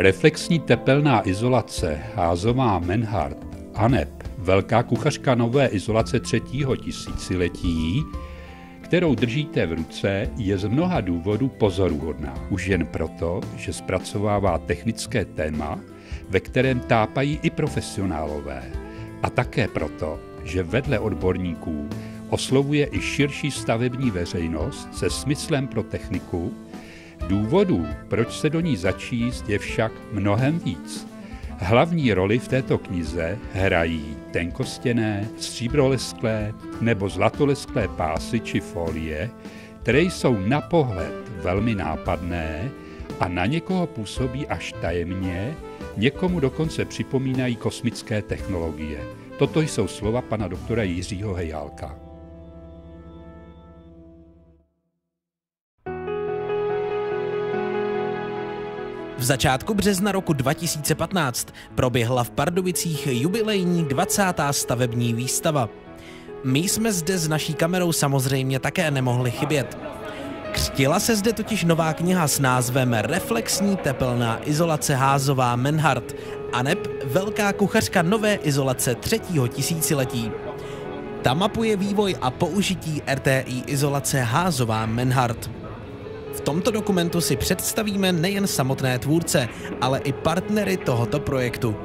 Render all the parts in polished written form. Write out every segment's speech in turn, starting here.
Reflexní tepelná izolace Házová Menhart ANEP, velká kuchařka nové izolace 3. tisíciletí, kterou držíte v ruce, je z mnoha důvodů pozoruhodná. Už jen proto, že zpracovává technické téma, ve kterém tápají i profesionálové. A také proto, že vedle odborníků oslovuje i širší stavební veřejnost se smyslem pro techniku. Důvodů, proč se do ní začíst, je však mnohem víc. Hlavní roli v této knize hrají tenkostěné, stříbrolesklé nebo zlatolesklé pásy či folie, které jsou na pohled velmi nápadné a na někoho působí až tajemně, někomu dokonce připomínají kosmické technologie. Toto jsou slova pana doktora Jiřího Hejálka. V začátku března roku 2015 proběhla v Pardubicích jubilejní 20. stavební výstava. My jsme zde s naší kamerou samozřejmě také nemohli chybět. Křtila se zde totiž nová kniha s názvem Reflexní tepelná izolace Házová Menhart ANEP, velká kuchařka nové izolace 3. tisíciletí. Ta mapuje vývoj a použití RTI izolace Házová Menhart. V tomto dokumentu si představíme nejen samotné tvůrce, ale i partnery tohoto projektu.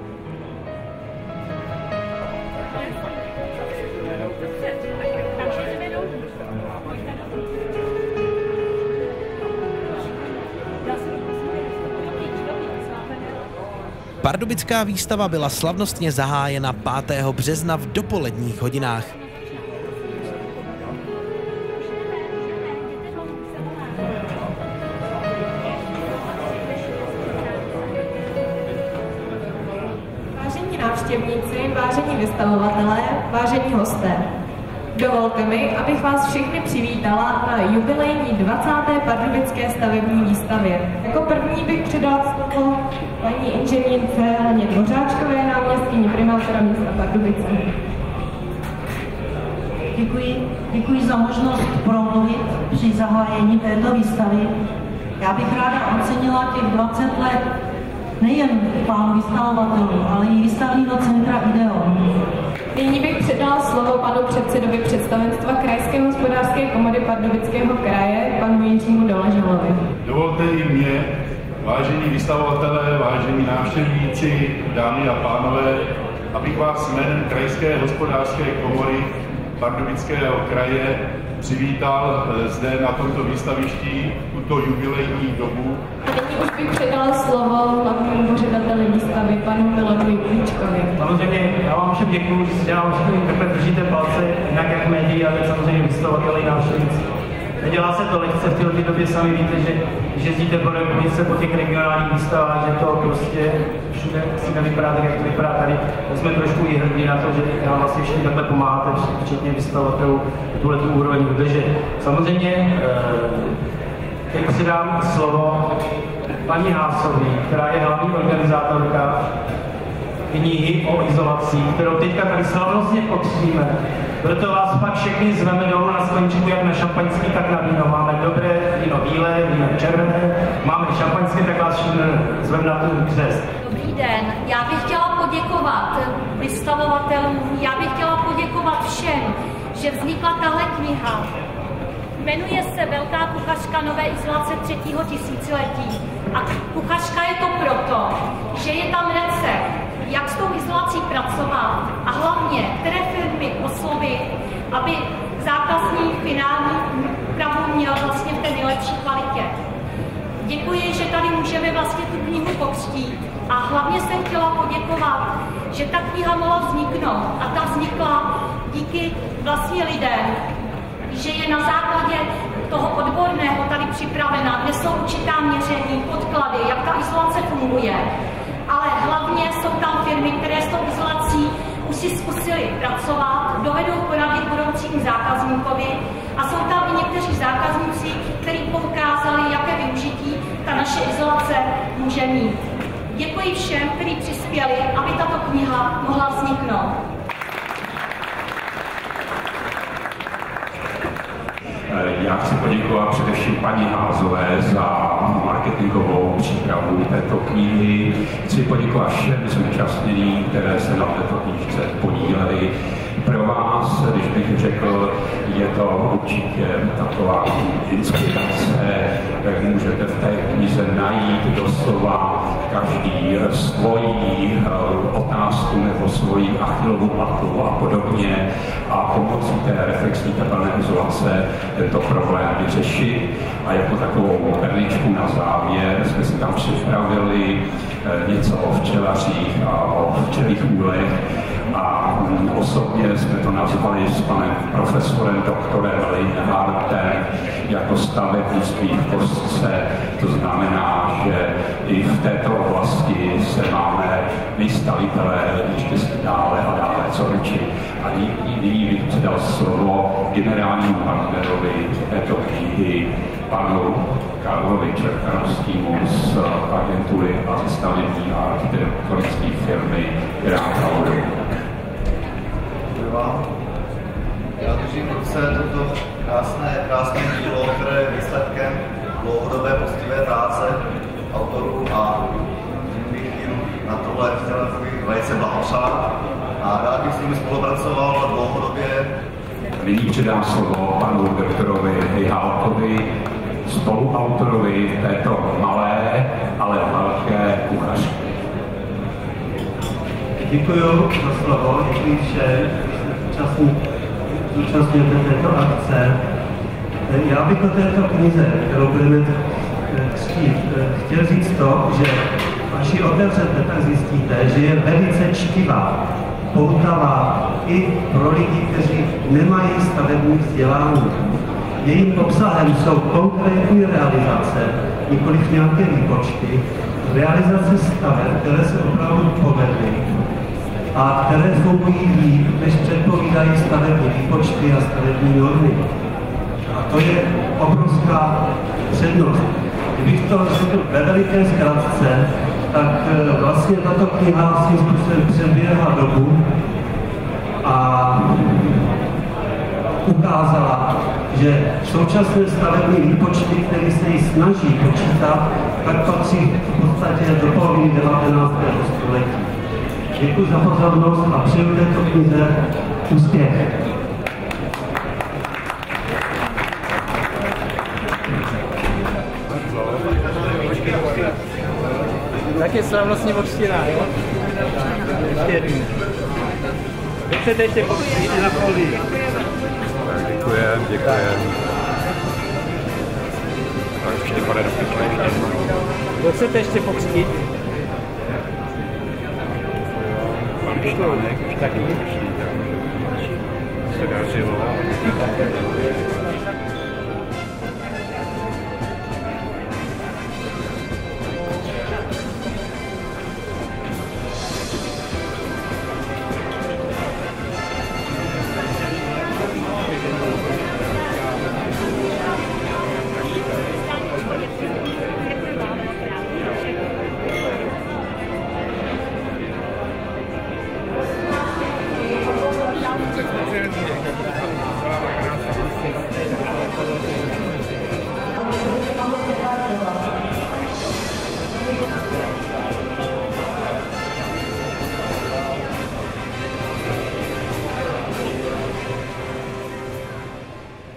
Pardubická výstava byla slavnostně zahájena 5. března v dopoledních hodinách. Vážení návštěvníci, vážení vystavovatelé, vážení hosté, dovolte mi, abych vás všechny přivítala na jubilejní 20. pardubické stavební výstavě. Jako první bych předala slovo paní inženýrce Haně Dvořáčkové, náměstkyni primátora města Pardubice. Děkuji za možnost promluvit při zahájení této výstavy. Já bych ráda ocenila těch 20 let nejen pánu vystavovatelů, ale i výstavního centra Ideon. Nyní bych předala slovo panu předsedovi představenstva Krajské hospodářské komory Pardubického kraje, panu Jiřímu Doležalovi. Dovolte i mě, vážení vystavovatelé, vážení návštěvníci, dámy a pánové, abych vás jménem Krajské hospodářské komory Pardubického kraje přivítal zde na tomto výstavišti tuto jubilejní dobu. Nyní už bych předala slovo hlavnímu pořadateli výstavy, panu Milovi Klíčkovi. Samozřejmě já vám všem děkuji, že nám všichni takhle držíte palce, jinak jak médií, ale samozřejmě vystavovateli i návštěvníci. Nedělá se to lehce, v této době sami víte, že jezdíte po republice, po těch regionálních výstavách, že to prostě všude si nevypadá tak, jak to vypadá tady. Tak jsme trošku i hrdí na to, že nám vlastně všichni takhle pomáháte, včetně vystavovatelů, tuhle tu úroveň udržet. Samozřejmě teď si dám slovo paní Hásové, která je hlavní organizátorka knihy o izolaci, kterou teďka tady slavnostně potříme. Proto vás pak všechny zveme dolů na skleničku, jak na šampaňský, tak na víno. Máme dobré víno bílé, víno červené, máme šampaňské, tak vás všechny zveme na ten křest. Dobrý den, já bych chtěla poděkovat vystavovatelům, já bych chtěla poděkovat všem, že vznikla tahle kniha. Jmenuje se Velká kuchařka nové izolace 3. tisíciletí. A kuchařka je to proto, že je tam recept, jak s tou izolací pracovat a hlavně, které firmy oslovit, aby zákazník finální úpravu měl vlastně v té nejlepší kvalitě. Děkuji, že tady můžeme vlastně tu knihu pokřtít a hlavně jsem chtěla poděkovat, že ta kniha mohla vzniknout a ta vznikla díky vlastně lidem, že je na základě toho odborného tady připravena, kde jsou určitá měření, podklady, jak ta izolace funguje. Ale hlavně jsou tam firmy, které s tou izolací už si zkusili pracovat, dovedou poradit budoucímu zákazníkovi a jsou tam i někteří zákazníci, kteří poukázali, jaké využití ta naše izolace může mít. Děkuji všem, kteří přispěli, aby tato kniha mohla vzniknout. Já chci poděkovat především paní Házové za marketingovou přípravu této knihy. Chci poděkovat všem zúčastněným, které se na této knížce podílely. Pro vás, když bych řekl, je to určitě taková inspirace, jak můžete v té knize najít doslova každý svoji otázku nebo svoji Achillovu patu a podobně a pomocí té reflexní tepelné izolace tento problém vyřešit. A jako takovou perličku na závěr jsme si tam připravili něco o včelařích a o včelích úlech. A osobně jsme to nazvali s panem profesorem doktorem Leinhardtem jako stavebnictví v kostce. To znamená, že i v této oblasti se máme my stavitelé ještě dále a dále co učit. A nyní bych předal slovo generálnímu partnerovi této knihy, panu Karlovi Čerkanovskému z agentury a ze stavební a architektonické firmy Grant. Já držím v ruce toto krásné dílo, které je výsledkem dlouhodobé poctivé práce autorů a tím bych jim na tohle chtěl velice blahopřát a rád bych s nimi spolupracoval dlouhodobě. Nyní předám slovo panu doktorovi Hejhálkovi, spoluautorovi této malé, ale velké kuchařky. Děkuji za slovo, děkuji všem, zúčastňujete této akce. Já bych o této knize, kterou budeme číst, chtěl říct to, že až ji otevřete, tak zjistíte, že je velice čtivá, poutavá i pro lidi, kteří nemají stavební vzdělání. Jejím obsahem jsou konkrétní realizace, nikoliv nějaké výpočty, realizace staveb, které se opravdu povedly a které fungují líp, než předpovídají stavební výpočty a stavební normy. A to je obrovská přednost. Kdybych to řekl ve veliké zkratce, tak vlastně tato kniha svým způsobem předběhla dobu a ukázala, že současné stavební výpočty, které se jí snaží počítat, tak patří v podstatě do poloviny 19. století. Děkuji za pozornost a přeju této knize úspěch. Tak je slavnostně očtěná, jo? Ještě jednou. Chcete ještě pokřít na folii? Děkujem. Tak už vypadá do pěkné. Kdo chcete ještě pokřít? Pan Štánek už taky pokřít. Se dařilo.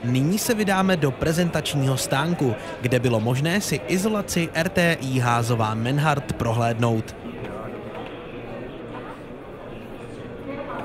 Nyní se vydáme do prezentačního stánku, kde bylo možné si izolaci RTI Házová Menhart prohlédnout.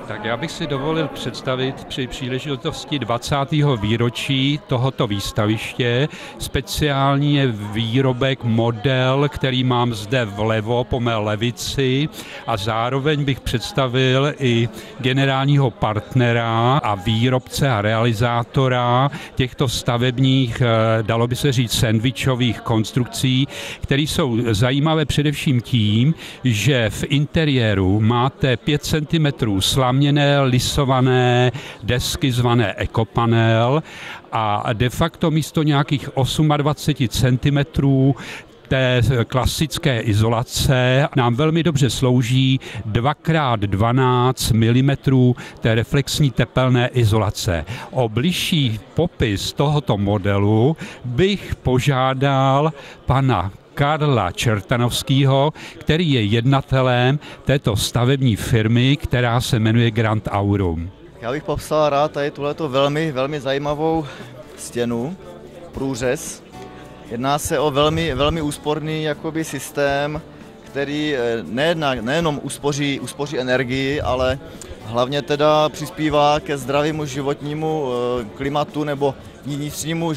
Tak já bych si dovolil představit při příležitosti 20. výročí tohoto výstaviště speciální výrobek, model, který mám zde vlevo po mé levici a zároveň bych představil i generálního partnera a výrobce a realizátora těchto stavebních, dalo by se říct, sandvičových konstrukcí, které jsou zajímavé především tím, že v interiéru máte 5 cm slaměné lisované desky zvané ekopanel a de facto místo nějakých 28 cm té klasické izolace nám velmi dobře slouží 2x12 mm té reflexní tepelné izolace. O bližší popis tohoto modelu bych požádal pana Karla Čertanovského, který je jednatelem této stavební firmy, která se jmenuje Grand Aurum. Já bych popsal rád tady tuhleto velmi zajímavou stěnu, průřez. Jedná se o velmi úsporný jakoby systém, který nejenom uspoří energii, ale hlavně teda přispívá ke zdravému životnímu klimatu nebo vnitřnímu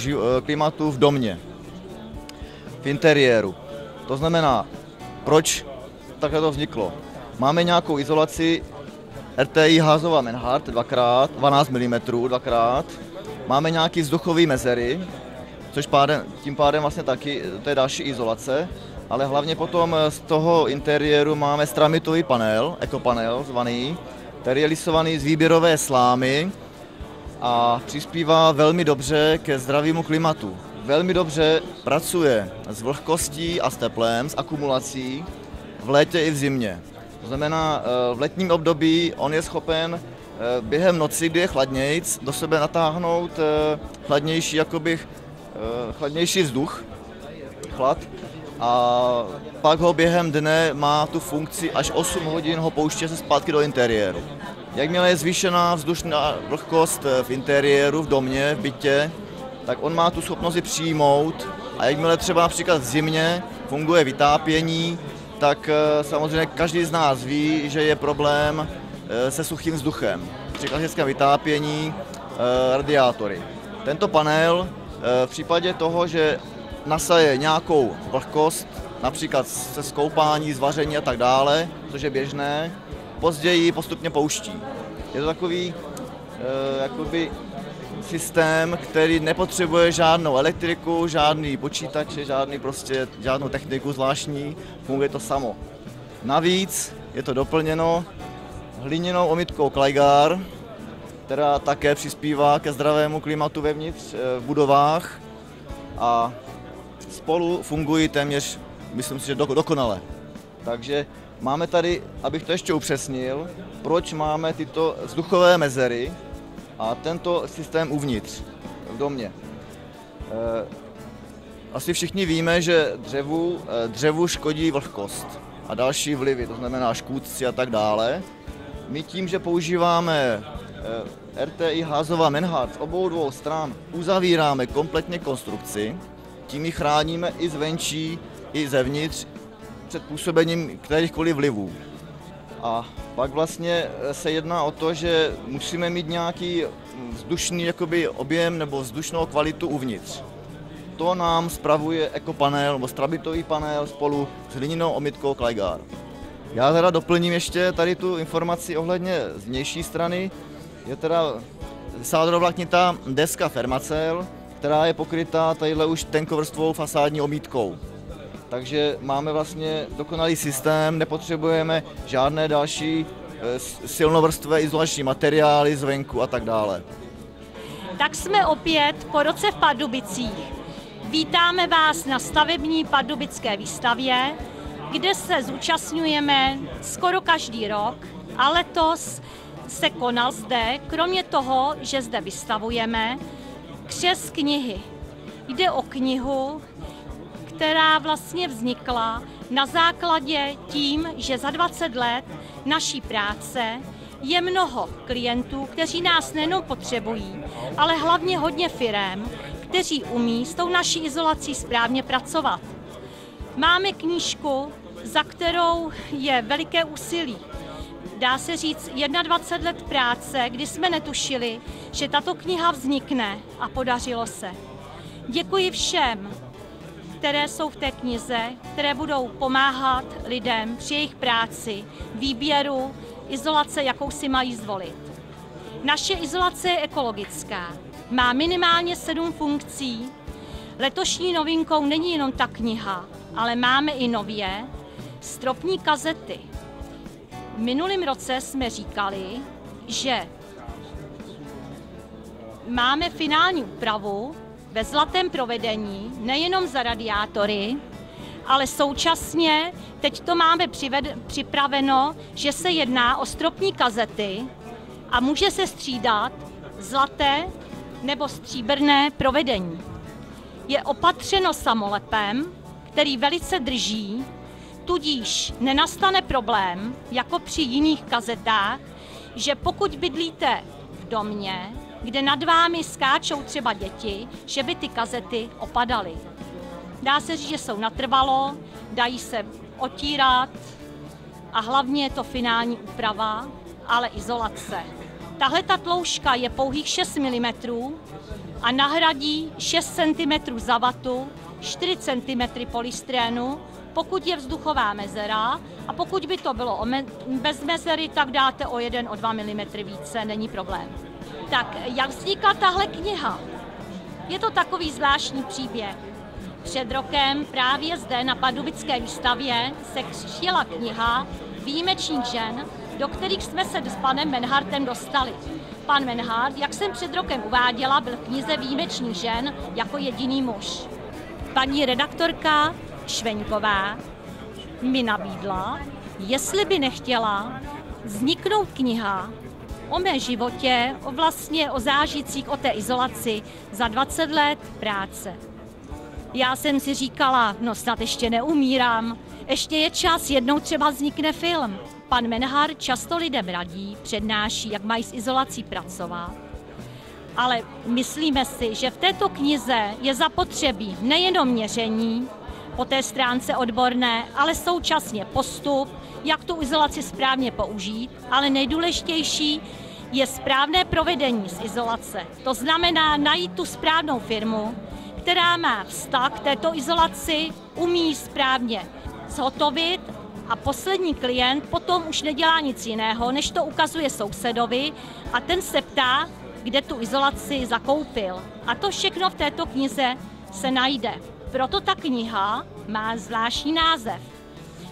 klimatu v domě, v interiéru. To znamená, proč takhle to vzniklo? Máme nějakou izolaci RTI Házová Menhart 2x, 12 mm 2x, máme nějaký vzduchový mezery, což tím pádem vlastně taky, to je další izolace, ale hlavně potom z toho interiéru máme stramitový panel, ekopanel zvaný, který je lisovaný z výběrové slámy a přispívá velmi dobře ke zdravému klimatu. Velmi dobře pracuje s vlhkostí a s teplem, s akumulací v létě i v zimě. To znamená, v letním období on je schopen během noci, kdy je chladnějc, do sebe natáhnout chladnější vzduch, chlad, a pak ho během dne má tu funkci až 8 hodin ho pouště se zpátky do interiéru. Jakmile je zvýšená vzdušná vlhkost v interiéru, v domě, v bytě, tak on má tu schopnost ji přijmout a jakmile třeba například v zimě funguje vytápění, tak samozřejmě každý z nás ví, že je problém se suchým vzduchem. Při klasickém vytápění radiátory. Tento panel v případě toho, že nasaje nějakou vlhkost, například se skoupání, z vaření a tak dále, což je běžné, později postupně pouští. Je to takový jakoby systém, který nepotřebuje žádnou elektriku, žádný počítače, žádnou techniku zvláštní, funguje to samo. Navíc je to doplněno hliněnou omítkou Kleigár, která také přispívá ke zdravému klimatu vevnitř v budovách a spolu fungují téměř, myslím si, že dokonale. Takže máme tady, abych to ještě upřesnil, proč máme tyto vzduchové mezery a tento systém uvnitř v domě. Asi všichni víme, že dřevu škodí vlhkost a další vlivy, to znamená škůdci a tak dále. My tím, že používáme RTI Házová Menhart z obou dvou stran, uzavíráme kompletně konstrukci, tím ji chráníme i zvenčí, i zevnitř před působením kterýchkoliv vlivů. A pak vlastně se jedná o to, že musíme mít nějaký vzdušný jakoby objem nebo vzdušnou kvalitu uvnitř. To nám spravuje ekopanel nebo stramitový panel spolu s hliněnou omítkou Kleigár. Já teda doplním ještě tady tu informaci ohledně z vnější strany. Je teda sádorovlaknitá deska Fermacell, která je pokrytá tadyhle už tenkovrstvou fasádní omítkou. Takže máme vlastně dokonalý systém, nepotřebujeme žádné další silnovrstvé izolační materiály zvenku a tak dále. Tak jsme opět po roce v Pardubicích. Vítáme vás na stavební pardubické výstavě, kde se zúčastňujeme skoro každý rok a letos se konal zde, kromě toho, že zde vystavujeme, křest knihy. Jde o knihu, která vlastně vznikla na základě tím, že za 20 let naší práce je mnoho klientů, kteří nás nejenom potřebují, ale hlavně hodně firem, kteří umí s tou naší izolací správně pracovat. Máme knížku, za kterou je veliké úsilí. Dá se říct 21 let práce, kdy jsme netušili, že tato kniha vznikne a podařilo se. Děkuji všem, které jsou v té knize, které budou pomáhat lidem při jejich práci, výběru, izolace, jakou si mají zvolit. Naše izolace je ekologická, má minimálně 7 funkcí. Letošní novinkou není jenom ta kniha, ale máme i nově stropní kazety. V minulém roce jsme říkali, že máme finální úpravu ve zlatém provedení, nejenom za radiátory, ale současně teď to máme připraveno, že se jedná o stropní kazety a může se střídat zlaté nebo stříbrné provedení. Je opatřeno samolepem, který velice drží, tudíž nenastane problém, jako při jiných kazetách, že pokud bydlíte v domě, kde nad vámi skáčou třeba děti, že by ty kazety opadaly. Dá se říct, že jsou natrvalo, dají se otírat a hlavně je to finální úprava, ale izolace. Tahle ta tloušťka je pouhých 6 mm a nahradí 6 cm za vatu, 4 cm polystyrenu, pokud je vzduchová mezera, a pokud by to bylo bez mezery, tak dáte o 1, o 2 mm více, není problém. Tak jak vznikla tahle kniha? Je to takový zvláštní příběh. Před rokem právě zde na pardubické výstavě se křtila kniha výjimečných žen, do kterých jsme se s panem Menhardtem dostali. Pan Menhardt, jak jsem před rokem uváděla, byl v knize výjimečných žen jako jediný muž. Paní redaktorka Šveňková mi nabídla, jestli by nechtěla vzniknout kniha o mé životě, o zážitcích, o té izolaci za 20 let práce. Já jsem si říkala, no snad ještě neumírám, ještě je čas, jednou třeba vznikne film. Pan Menhardt často lidem radí, přednáší, jak mají s izolací pracovat. Ale myslíme si, že v této knize je zapotřebí nejenom měření po té stránce odborné, ale současně postup, jak tu izolaci správně použít, ale nejdůležitější je správné provedení z izolace. To znamená najít tu správnou firmu, která má vztah k této izolaci, umí správně zhotovit a poslední klient potom už nedělá nic jiného, než to ukazuje sousedovi a ten se ptá, kde tu izolaci zakoupil. A to všechno v této knize se najde. Proto ta kniha má zvláštní název.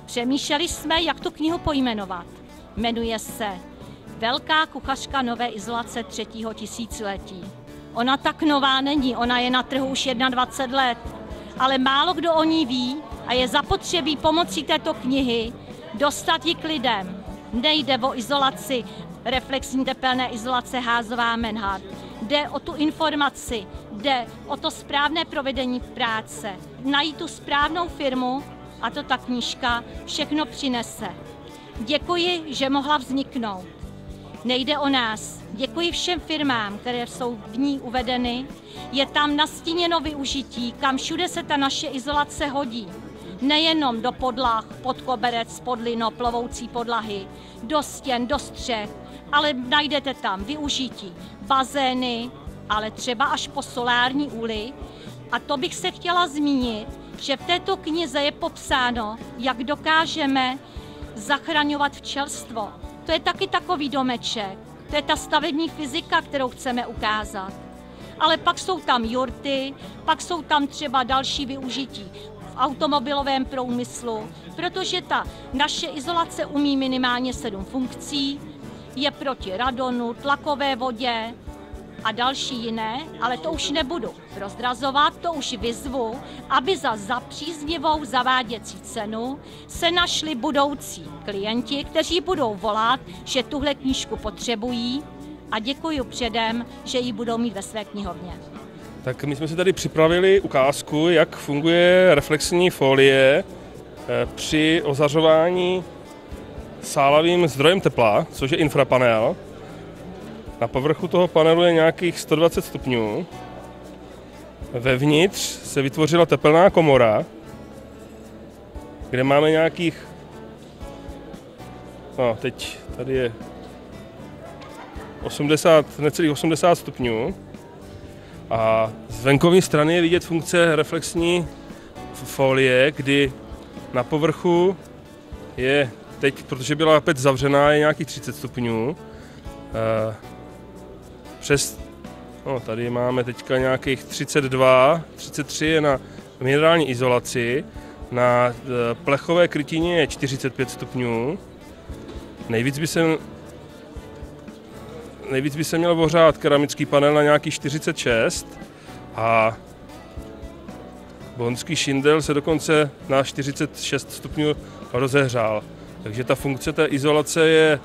Přemýšleli jsme, jak tu knihu pojmenovat. Jmenuje se Velká kuchařka nové izolace 3. tisíciletí. Ona tak nová není, ona je na trhu už 21 let, ale málo kdo o ní ví a je zapotřebí pomocí této knihy dostat ji k lidem. Nejde o izolaci, reflexní tepelné izolace Házová Menhardt. Jde o tu informaci, jde o to správné provedení práce, najít tu správnou firmu a to ta knížka všechno přinese. Děkuji, že mohla vzniknout. Nejde o nás. Děkuji všem firmám, které jsou v ní uvedeny. Je tam nastíněno využití, kam všude se ta naše izolace hodí. Nejenom do podlah, pod koberec, pod lino, plovoucí podlahy, do stěn, do střech, ale najdete tam využití bazény, ale třeba až po solární úly. A to bych se chtěla zmínit, že v této knize je popsáno, jak dokážeme zachraňovat včelstvo. To je taky takový domeček. To je ta stavební fyzika, kterou chceme ukázat. Ale pak jsou tam jurty, pak jsou tam třeba další využití v automobilovém průmyslu, protože ta naše izolace umí minimálně 7 funkcí, je proti radonu, tlakové vodě a další jiné, ale to už nebudu prozrazovat, to už vyzvu, aby za příznivou zaváděcí cenu se našli budoucí klienti, kteří budou volat, že tuhle knížku potřebují a děkuji předem, že ji budou mít ve své knihovně. Tak my jsme si tady připravili ukázku, jak funguje reflexní folie při ozařování sálavým zdrojem tepla, což je infrapanel. Na povrchu toho panelu je nějakých 120 stupňů. Vevnitř se vytvořila tepelná komora, kde máme nějakých, no teď tady je 80, necelých 80 stupňů. A z venkovní strany je vidět funkce reflexní folie, kdy na povrchu je teď, protože byla opět zavřená, je nějakých 30 stupňů. Tady máme teďka nějakých 32, 33 je na minerální izolaci, na plechové krytině je 45 stupňů. Nejvíc by se měl ohřát keramický panel na nějaký 46 a bonský šindel se dokonce na 46 stupňů rozehřál. Takže ta funkce té izolace je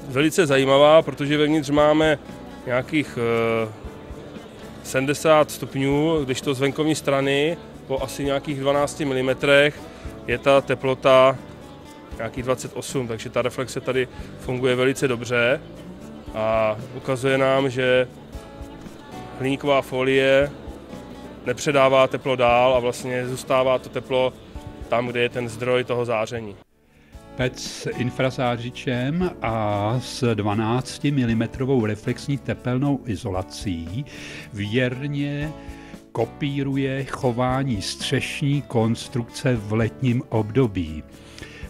velice zajímavá, protože vevnitř máme nějakých 70 stupňů, když to z venkovní strany po asi nějakých 12 mm je ta teplota nějakých 28, takže ta reflexe tady funguje velice dobře a ukazuje nám, že hliníková folie nepředává teplo dál a vlastně zůstává to teplo tam, kde je ten zdroj toho záření. PET s infrazářičem a s 12 mm reflexní tepelnou izolací věrně kopíruje chování střešní konstrukce v letním období.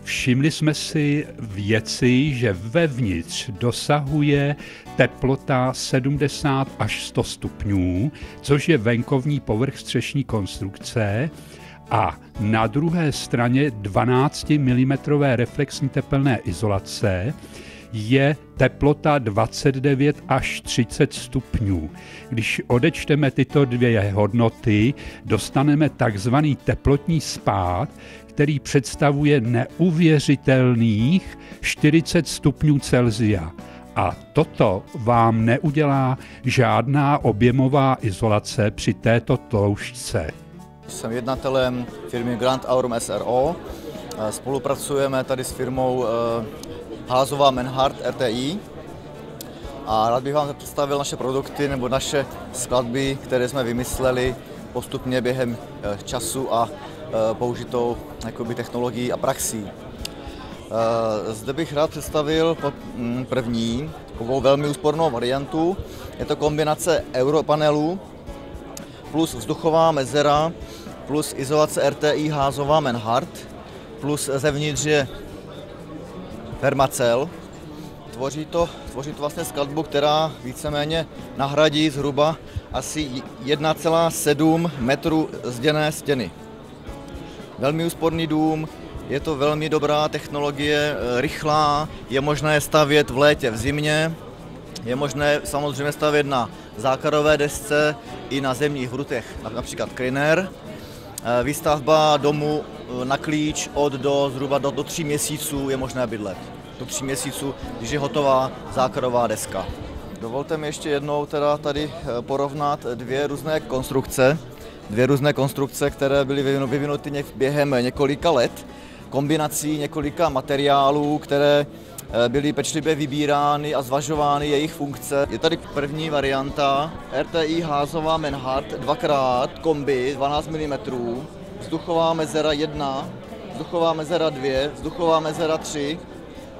Všimli jsme si věci, že vevnitř dosahuje teplota 70 až 100 stupňů, což je venkovní povrch střešní konstrukce, a na druhé straně 12 mm reflexní tepelné izolace je teplota 29 až 30 stupňů. Když odečteme tyto dvě hodnoty, dostaneme takzvaný teplotní spád, který představuje neuvěřitelných 40 stupňů Celsia. A toto vám neudělá žádná objemová izolace při této tloušťce. Jsem jednatelem firmy Grand Aurum SRO. Spolupracujeme tady s firmou Házová Menhart RTI. A rád bych vám představil naše produkty nebo naše skladby, které jsme vymysleli postupně během času a použitou technologií a praxí. Zde bych rád představil první, takovou velmi úspornou variantu. Je to kombinace europanelů plus vzduchová mezera plus izolace RTI Házová Menhart plus zevnitř je Fermacell. Tvoří to vlastně skladbu, která víceméně nahradí zhruba asi 1,7 metru zděné stěny. Velmi úsporný dům, je to velmi dobrá technologie, rychlá, je možné stavět v létě, v zimě, je možné samozřejmě stavět na zákarové desce i na zemních vrutech, například Kryner. Výstavba domu na klíč od do zhruba do 3 měsíců je možné bydlet. Do 3 měsíců, když je hotová zákarová deska. Dovolte mi ještě jednou tady porovnat dvě různé konstrukce, které byly vyvinuty během několika let, kombinací několika materiálů, které byly pečlivě vybírány a zvažovány jejich funkce. Je tady první varianta RTI Házová Menhart 2x kombi 12 mm, vzduchová mezera 1, vzduchová mezera 2, vzduchová mezera 3.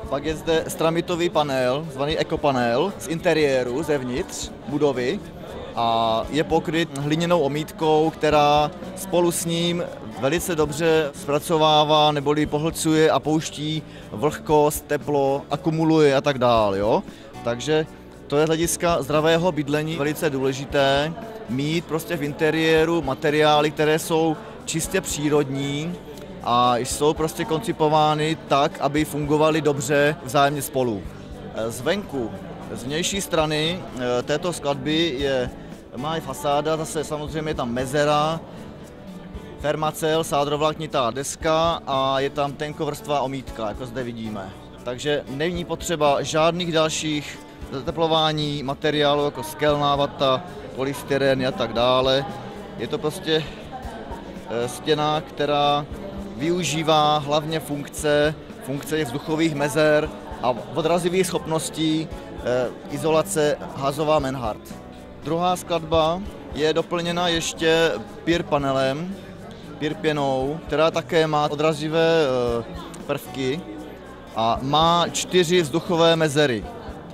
Pak je zde stramitový panel, zvaný ekopanel, z interiéru, zevnitř budovy a je pokryt hliněnou omítkou, která spolu s ním velice dobře zpracovává neboli pohlcuje a pouští vlhkost, teplo, akumuluje a tak dále. Takže to je z hlediska zdravého bydlení velice důležité mít prostě v interiéru materiály, které jsou čistě přírodní a jsou prostě koncipovány tak, aby fungovaly dobře vzájemně spolu. Zvenku, z vnější strany této skladby má fasáda, zase samozřejmě je tam mezera, Fermacell, sádrovlaknitá deska a je tam tenkovrstvá omítka, jako zde vidíme. Takže není potřeba žádných dalších zateplování materiálu jako skelná vata, polystyrén a tak dále. Je to prostě stěna, která využívá hlavně funkce vzduchových mezer a odrazivých schopností izolace Házová Menhart. Druhá skladba je doplněna ještě PIR panelem, PIR pěnou, která také má odrazivé prvky a má 4 vzduchové mezery.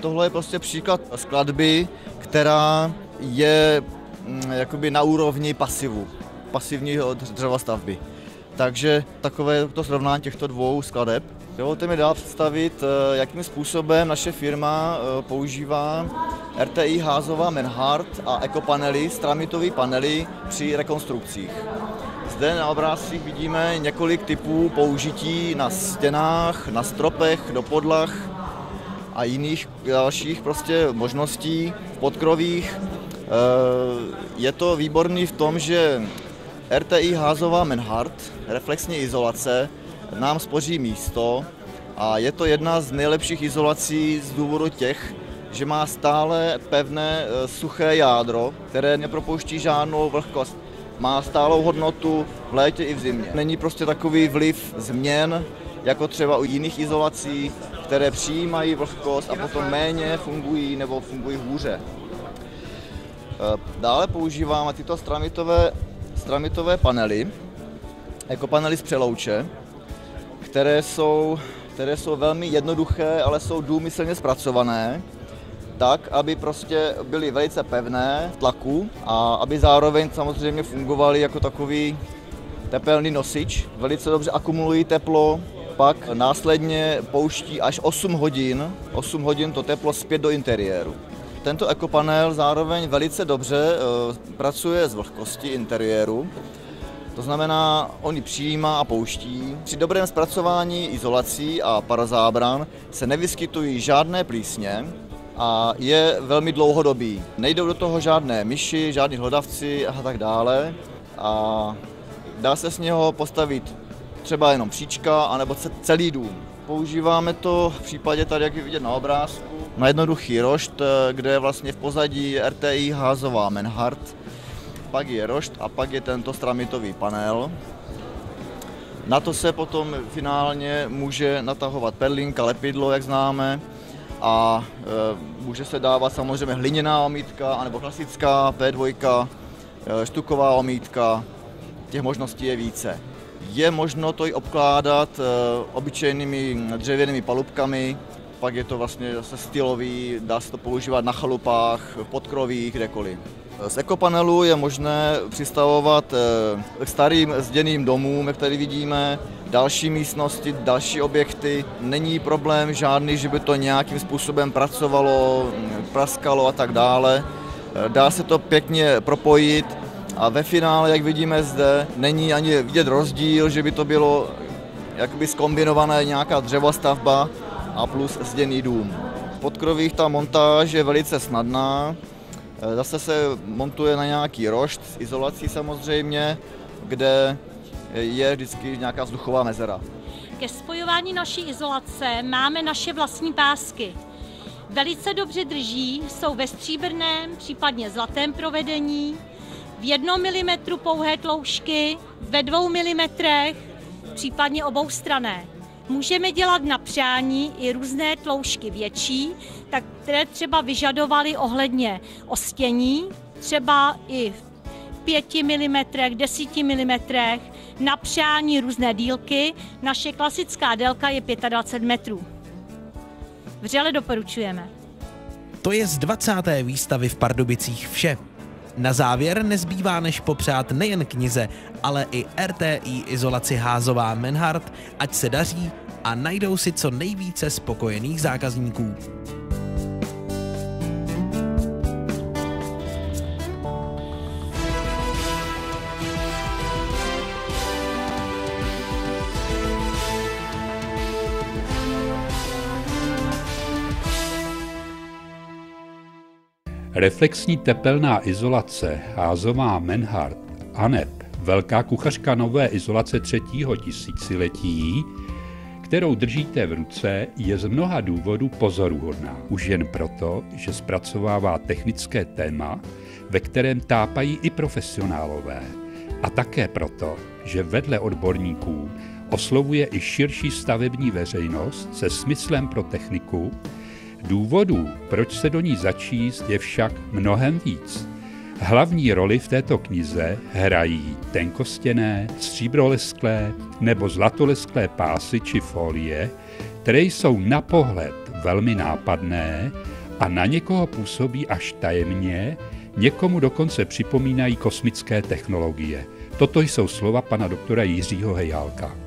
Tohle je prostě příklad skladby, která je jakoby na úrovni pasivní dřevostavby. Takže takové to srovnání těchto dvou skladeb. Dovolte mi dál představit, jakým způsobem naše firma používá RTI Házová Menhart a ekopanely, stramitové panely při rekonstrukcích. Zde na obrázcích vidíme několik typů použití na stěnách, na stropech, do podlah a jiných dalších prostě možností v podkrovích. Je to výborný v tom, že RTI Házová Menhart, reflexní izolace, nám spoří místo a je to jedna z nejlepších izolací z důvodu těch, že má stále pevné suché jádro, které nepropouští žádnou vlhkost. Má stálou hodnotu v létě i v zimě. Není prostě takový vliv změn, jako třeba u jiných izolací, které přijímají vlhkost a potom méně fungují nebo fungují hůře. Dále používáme tyto stramitové panely, jako panely z přelouče, které jsou velmi jednoduché, ale jsou důmyslně zpracované, tak, aby prostě byly velice pevné v tlaku a aby zároveň samozřejmě fungovaly jako takový tepelný nosič. Velice dobře akumulují teplo, pak následně pouští až 8 hodin to teplo zpět do interiéru. Tento ekopanel zároveň velice dobře pracuje s vlhkostí interiéru, to znamená, on ji přijímá a pouští. Při dobrém zpracování izolací a parazábran se nevyskytují žádné plísně a je velmi dlouhodobý. Nejdou do toho žádné myši, žádní hlodavci a tak dále. A dá se z něho postavit třeba jenom příčka, anebo celý dům. Používáme to v případě tady, jak je vidět na obrázku, na jednoduchý rošt, kde je vlastně v pozadí RTI házová Menhart, pak je rošt a pak je tento stramitový panel. Na to se potom finálně může natahovat perlinka, lepidlo, jak známe, a může se dávat samozřejmě hliněná omítka, anebo klasická P2, štuková omítka, těch možností je více. Je možno to i obkládat obyčejnými dřevěnými palubkami, pak je to vlastně zase stylový, dá se to používat na chalupách, v podkroví, kdekoliv. Z ekopanelu je možné přistavovat k starým zděným domům, jak tady vidíme, další místnosti, další objekty. Není problém žádný, že by to nějakým způsobem pracovalo, praskalo a tak dále. Dá se to pěkně propojit a ve finále, jak vidíme zde, není ani vidět rozdíl, že by to bylo jakoby zkombinované nějaká dřevostavba a plus zděný dům. V podkrovích ta montáž je velice snadná. Zase se montuje na nějaký rošt s izolací samozřejmě, kde je vždycky nějaká vzduchová mezera. Ke spojování naší izolace máme naše vlastní pásky. Velice dobře drží, jsou ve stříbrném, případně zlatém provedení, v 1 mm pouhé tloušťky, ve 2 mm, případně oboustranné. Můžeme dělat na přání i různé tloušťky větší, tak které třeba vyžadovaly ohledně ostění, třeba i v 5 mm, 10 mm, na přání různé dílky. Naše klasická délka je 25 metrů. Vřele doporučujeme. To je z 20. výstavy v Pardubicích vše. Na závěr nezbývá než popřát nejen knize, ale i RTI izolaci házová Menhart, ať se daří a najdou si co nejvíce spokojených zákazníků. Reflexní tepelná izolace házová Menhart ANEP, velká kuchařka nové izolace 3. tisíciletí, kterou držíte v ruce, je z mnoha důvodů pozoruhodná. Už jen proto, že zpracovává technické téma, ve kterém tápají i profesionálové. A také proto, že vedle odborníků oslovuje i širší stavební veřejnost se smyslem pro techniku. Důvodů, proč se do ní začíst, je však mnohem víc. Hlavní roli v této knize hrají tenkostěné, stříbrolesklé nebo zlatolesklé pásy či folie, které jsou na pohled velmi nápadné a na někoho působí až tajemně, někomu dokonce připomínají kosmické technologie. Toto jsou slova pana doktora Jiřího Hejálka.